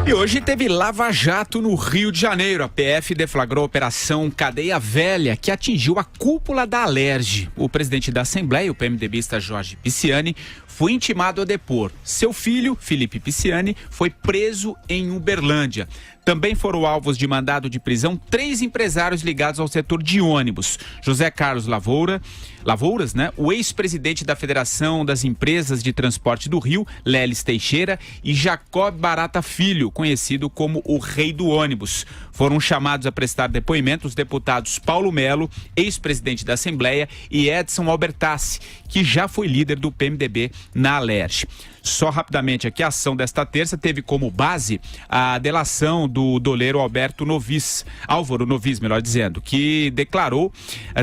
E hoje teve Lava Jato no Rio de Janeiro. A PF deflagrou a Operação Cadeia Velha, que atingiu a cúpula da Alerj. O presidente da Assembleia, o PMDBista Jorge Pisciani, foi intimado a depor. Seu filho, Felipe Pisciani, foi preso em Uberlândia. Também foram alvos de mandado de prisão 3 empresários ligados ao setor de ônibus. José Carlos Lavouras, o ex-presidente da Federação das Empresas de Transporte do Rio, Leles Teixeira, e Jacob Barata Filho, conhecido como o Rei do Ônibus. Foram chamados a prestar depoimento os deputados Paulo Melo, ex-presidente da Assembleia, e Edson Albertassi, que já foi líder do PMDB na Alerj. Só rapidamente aqui, a ação desta terça teve como base a delação do doleiro Álvaro Novis, que declarou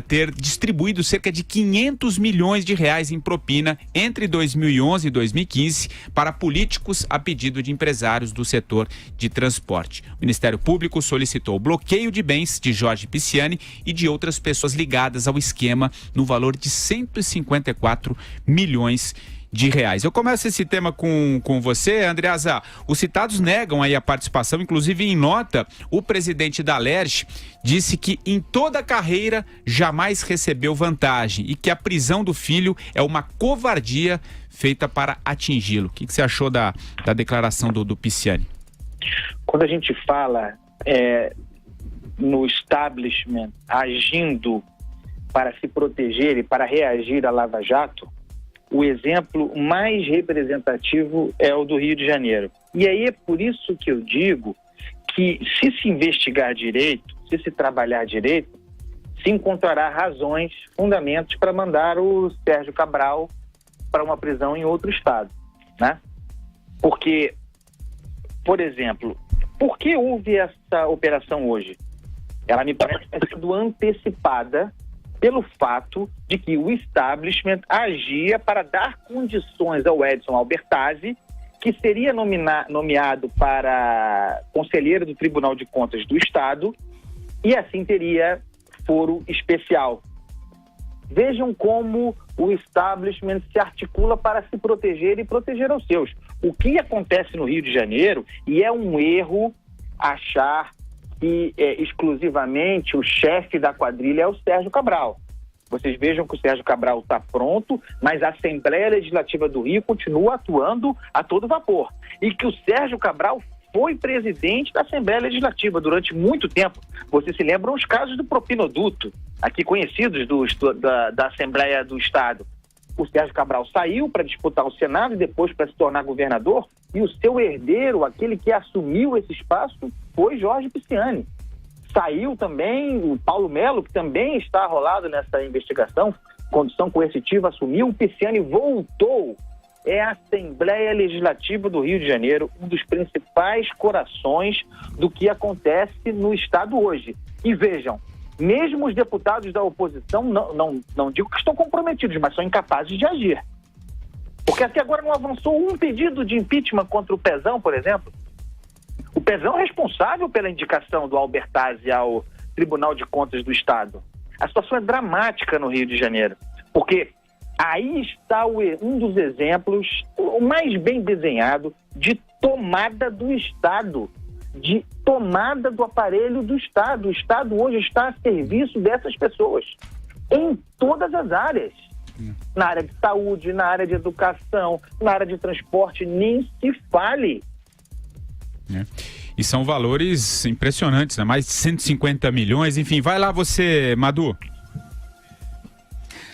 ter distribuído cerca de 500 milhões de reais em propina entre 2011 e 2015 para políticos a pedido de empresários do setor de transporte. O Ministério Público solicitou o bloqueio de bens de Jorge Pisciani e de outras pessoas ligadas ao esquema no valor de 154 milhões de reais. Eu começo esse tema com você, Andreasa. Os citados negam aí a participação, inclusive em nota, o presidente da Alerj disse que em toda a carreira jamais recebeu vantagem e que a prisão do filho é uma covardia feita para atingi-lo. O que você achou da declaração do Pisciani? Quando a gente fala no establishment agindo para se proteger e para reagir à Lava Jato, o exemplo mais representativo é o do Rio de Janeiro. E aí é por isso que eu digo que se investigar direito, se trabalhar direito, se encontrará razões, fundamentos para mandar o Sérgio Cabral para uma prisão em outro estado, né? Porque, por exemplo, por que houve essa operação hoje? Ela me parece ter sido antecipada pelo fato de que o establishment agia para dar condições ao Edson Albertassi, que seria nomeado para conselheiro do Tribunal de Contas do Estado, e assim teria foro especial. Vejam como o establishment se articula para se proteger e proteger aos seus. O que acontece no Rio de Janeiro, e é um erro achar que exclusivamente o chefe da quadrilha é o Sérgio Cabral. Vocês vejam que o Sérgio Cabral está pronto, mas a Assembleia Legislativa do Rio continua atuando a todo vapor. E que o Sérgio Cabral foi presidente da Assembleia Legislativa durante muito tempo. Vocês se lembram os casos do propinoduto, aqui conhecidos da Assembleia do Estado. O Sérgio Cabral saiu para disputar o Senado e depois para se tornar governador, e o seu herdeiro, aquele que assumiu esse espaço, foi Jorge Pisciani. Saiu também o Paulo Melo, que também está arrolado nessa investigação, condução coercitiva, assumiu, o Pisciani voltou. É a Assembleia Legislativa do Rio de Janeiro, um dos principais corações do que acontece no Estado hoje. E vejam, mesmo os deputados da oposição, não digo que estão comprometidos, mas são incapazes de agir. Porque até agora não avançou um pedido de impeachment contra o Pezão, por exemplo. O Pezão é responsável pela indicação do Albertassi ao Tribunal de Contas do Estado. A situação é dramática no Rio de Janeiro, porque aí está um dos exemplos, o mais bem desenhado, de tomada do Estado, de tomada do aparelho do Estado. O Estado hoje está a serviço dessas pessoas, em todas as áreas. Na área de saúde, na área de educação, na área de transporte, nem se fale. E são valores impressionantes, né? Mais de 150 milhões, enfim. Vai lá você, Madu.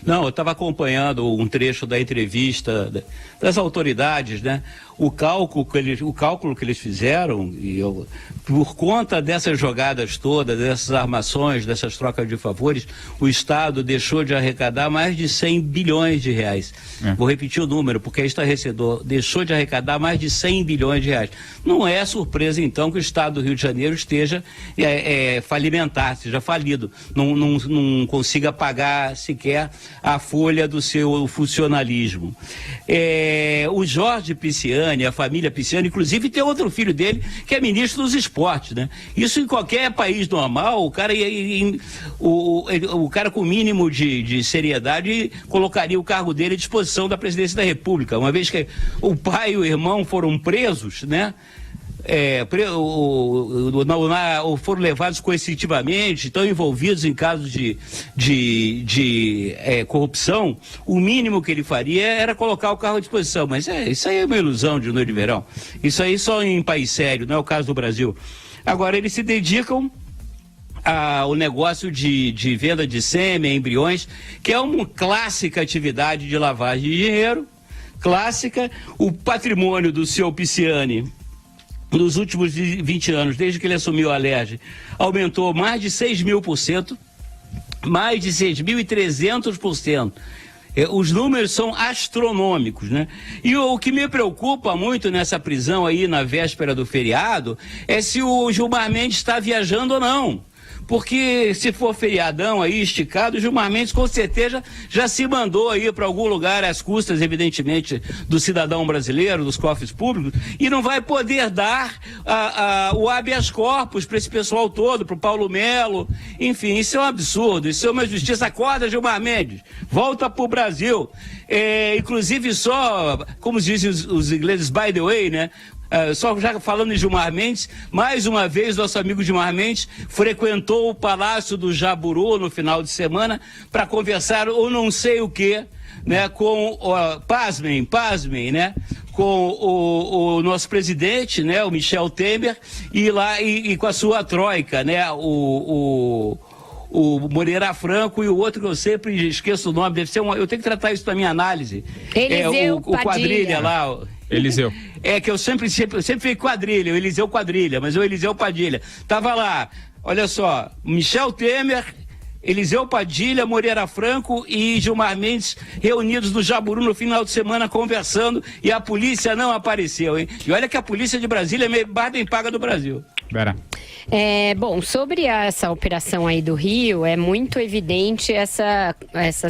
Não, eu estava acompanhando um trecho da entrevista das autoridades, né? O cálculo que eles fizeram, por conta dessas jogadas todas, dessas armações, dessas trocas de favores, o Estado deixou de arrecadar mais de 100 bilhões de reais. Vou repetir o número, porque é estarrecedor. Deixou de arrecadar mais de 100 bilhões de reais. Não é surpresa, então, que o Estado do Rio de Janeiro esteja falimentar, seja falido, não consiga pagar sequer a folha do seu funcionalismo. O Jorge Pisciani, a família Pisciani, inclusive tem outro filho dele que é ministro dos esportes, né? Isso em qualquer país normal, o cara com o mínimo de seriedade colocaria o cargo dele à disposição da presidência da República, uma vez que o pai e o irmão foram presos, né? foram levados coercitivamente, estão envolvidos em casos de corrupção, o mínimo que ele faria era colocar o carro à disposição. Mas isso aí é uma ilusão de noite de verão. Isso aí só em país sério, não é o caso do Brasil. Agora, eles se dedicam ao negócio de venda de sêmen, embriões, que é uma clássica atividade de lavagem de dinheiro, clássica. O patrimônio do seu Pisciani, nos últimos 20 anos, desde que ele assumiu a Alerj, aumentou mais de 6.000%, mais de 6.300%. Os números são astronômicos, né? E o que me preocupa muito nessa prisão aí na véspera do feriado é se o Gilmar Mendes está viajando ou não. Porque se for feriadão aí, esticado, o Gilmar Mendes com certeza já se mandou aí para algum lugar às custas, evidentemente, do cidadão brasileiro, dos cofres públicos, e não vai poder dar o habeas corpus para esse pessoal todo, para o Paulo Melo. Enfim, isso é um absurdo, isso é uma justiça. Acorda, Gilmar Mendes, volta para o Brasil. Inclusive só, como dizem os ingleses, by the way, né? Só já falando em Gilmar Mendes, mais uma vez nosso amigo Gilmar Mendes frequentou o Palácio do Jaburu no final de semana para conversar ou não sei o que, né, com, pasmem, né, com o nosso presidente, né, o Michel Temer, e com a sua troika, né, o Moreira Franco e o outro que eu sempre esqueço o nome, deve ser eu tenho que tratar isso na minha análise. Eliseu o Quadrilha lá. Eliseu. Que eu sempre fui Quadrilha, o Eliseu Quadrilha, mas o Eliseu Padilha. Tava lá, olha só, Michel Temer, Eliseu Padilha, Moreira Franco e Gilmar Mendes reunidos no Jaburu no final de semana conversando e a polícia não apareceu, hein? E olha que a polícia de Brasília é mais bem paga do Brasil. Vera. Bom, sobre essa operação aí do Rio, é muito evidente essa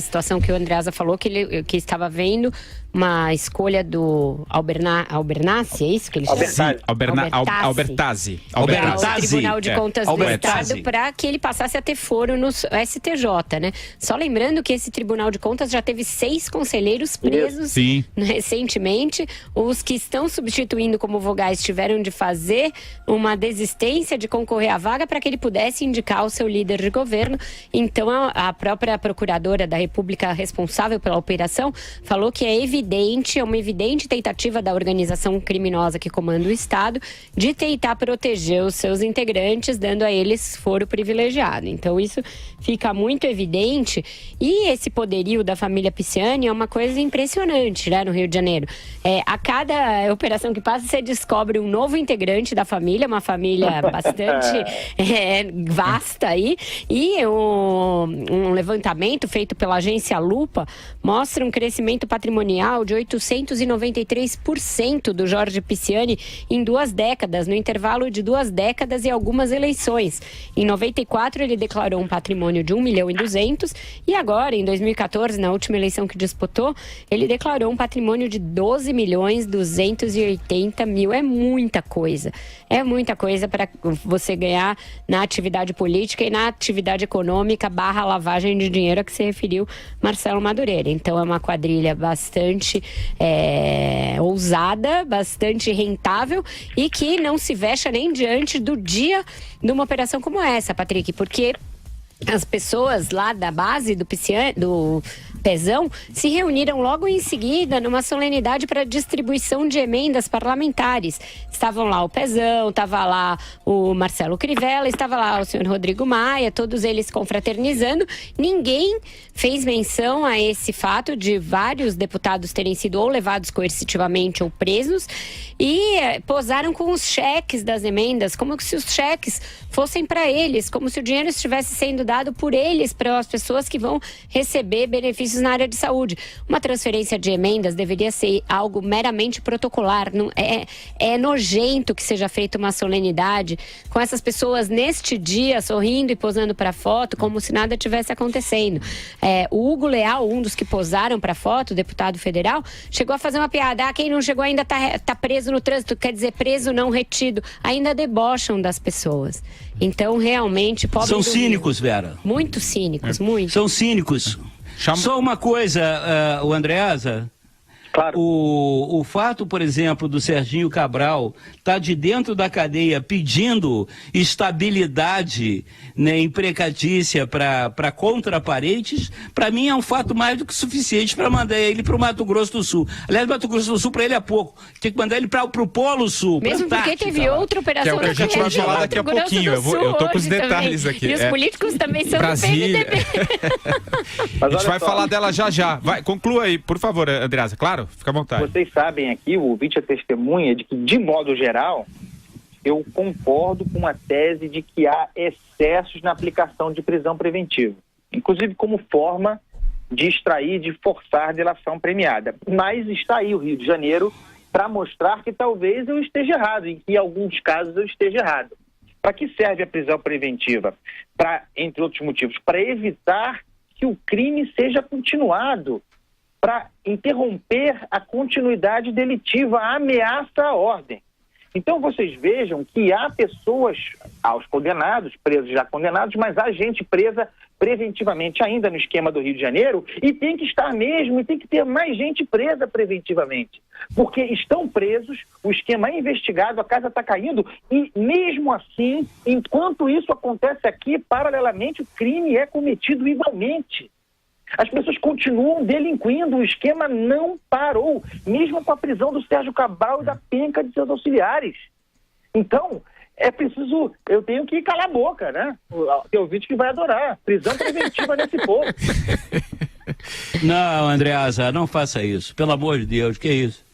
situação que o Andreasa falou, que estava vendo uma escolha do Albernazzi, é isso que ele chama? Albertazzi. O Tribunal de Contas do Estado, para que ele passasse a ter foro no STJ, né? Só lembrando que esse Tribunal de Contas já teve 6 conselheiros presos recentemente. Os que estão substituindo como vogais tiveram de fazer uma desistência de concorrer à vaga para que ele pudesse indicar o seu líder de governo. Então, a própria procuradora da República responsável pela operação falou que é uma evidente tentativa da organização criminosa que comanda o Estado de tentar proteger os seus integrantes, dando a eles foro privilegiado. Então, isso fica muito evidente. E esse poderio da família Pisciani é uma coisa impressionante, né, no Rio de Janeiro. A cada operação que passa, você descobre um novo integrante da família, uma família bastante vasta aí. E um levantamento feito pela agência Lupa mostra um crescimento patrimonial de 893% do Jorge Pisciani em 2 décadas, no intervalo de 2 décadas e algumas eleições. Em 94, ele declarou um patrimônio de 1.200.000 e agora, em 2014, na última eleição que disputou, ele declarou um patrimônio de 12.280.000. É muita coisa para você ganhar na atividade política e na atividade econômica / lavagem de dinheiro a que se referiu Marcelo Madureira. Então, é uma quadrilha bastante ousada, bastante rentável e que não se vexa nem diante do dia de uma operação como essa, Patrick, porque as pessoas lá da base do Pezão se reuniram logo em seguida numa solenidade para distribuição de emendas parlamentares. Estavam lá o Pezão, estava lá o Marcelo Crivella, estava lá o senhor Rodrigo Maia, todos eles confraternizando. Ninguém fez menção a esse fato de vários deputados terem sido ou levados coercitivamente ou presos e posaram com os cheques das emendas, como se os cheques fossem para eles, como se o dinheiro estivesse sendo dado por eles para as pessoas que vão receber benefícios na área de saúde. Uma transferência de emendas deveria ser algo meramente protocolar. Não, é nojento que seja feita uma solenidade com essas pessoas neste dia sorrindo e posando para foto como se nada tivesse acontecendo. O Hugo Leal, um dos que posaram para foto, deputado federal, chegou a fazer uma piada. Quem não chegou ainda tá preso no trânsito, quer dizer, preso não retido. Ainda debocham das pessoas. Então, realmente... São cínicos, Vera. Muito cínicos, muito. Só uma coisa, o Andreasa, Claro. O fato, por exemplo, do Serginho Cabral estar de dentro da cadeia pedindo estabilidade, né, emprecatícia para contraparentes, para mim é um fato mais do que suficiente para mandar ele para o Mato Grosso do Sul. Aliás, Mato Grosso do Sul para ele é pouco. Tem que mandar ele para o Polo Sul. Mesmo porque teve outra operação que é o que a gente vai falar daqui a pouquinho. Eu tô com os detalhes também. aqui. E os políticos também são Brasília. do PMDB. A gente vai falar dela já. Vai, conclua aí, por favor, Andreasa. Claro, fica à vontade. Vocês sabem aqui, o ouvinte é testemunha de que, de modo geral, eu concordo com a tese de que há excessos na aplicação de prisão preventiva, inclusive como forma de extrair, de forçar delação premiada. Mas está aí o Rio de Janeiro para mostrar que talvez eu esteja errado, em que em alguns casos eu esteja errado. Para que serve a prisão preventiva? Para, entre outros motivos, para evitar que o crime seja continuado, para interromper a continuidade delitiva, a ameaça à ordem. Então vocês vejam que há pessoas, aos condenados, presos já condenados, mas há gente presa preventivamente ainda no esquema do Rio de Janeiro, e tem que estar mesmo, e tem que ter mais gente presa preventivamente. Porque estão presos, o esquema é investigado, a casa está caindo, e mesmo assim, enquanto isso acontece aqui, paralelamente, o crime é cometido igualmente. As pessoas continuam delinquindo, o esquema não parou, mesmo com a prisão do Sérgio Cabral e da penca de seus auxiliares. Então, é preciso, eu tenho que calar a boca, né? Tem ouvinte que vai adorar, prisão preventiva nesse povo. Não, Andreasa, não faça isso, pelo amor de Deus, que isso?